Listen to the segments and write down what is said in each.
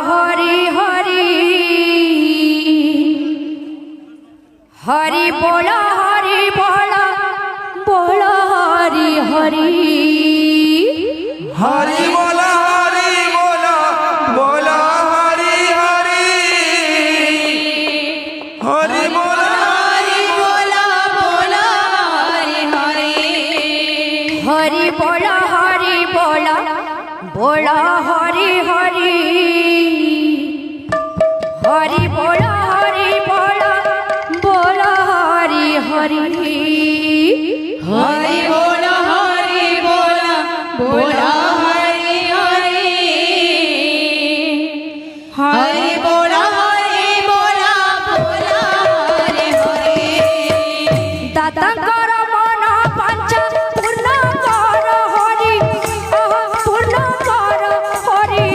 हरि हरि हरि बोला बोला हरि हरि हरि बोला बोला हरि हरि हरि बोला बोला हरि हरि हरि बोला बोला हरि हरि हरि बोला बोला हरि हरि हरि बोला बोला हरि हरि हरि बोला बोला हरि हरि दाता कर मन पंच पूर्ण कर हरि पूर्ण कर हरि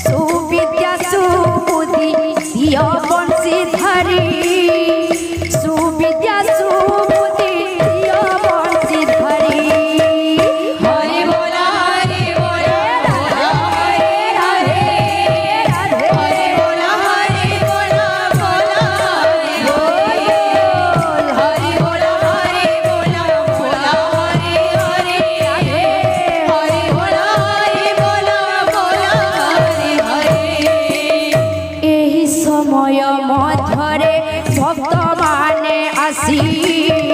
सुविद्या सुबुद्धि दिया बंशीधरी सुविद्या सुबुद्धि दिया बंशीधरी हरि बोला बोला हरे हरे हरि बोला बोला हरि हरि बोला बोला हरि हरि हरि बोला बोला हरि हरि एही समय मध्यरे भक्त माने आसी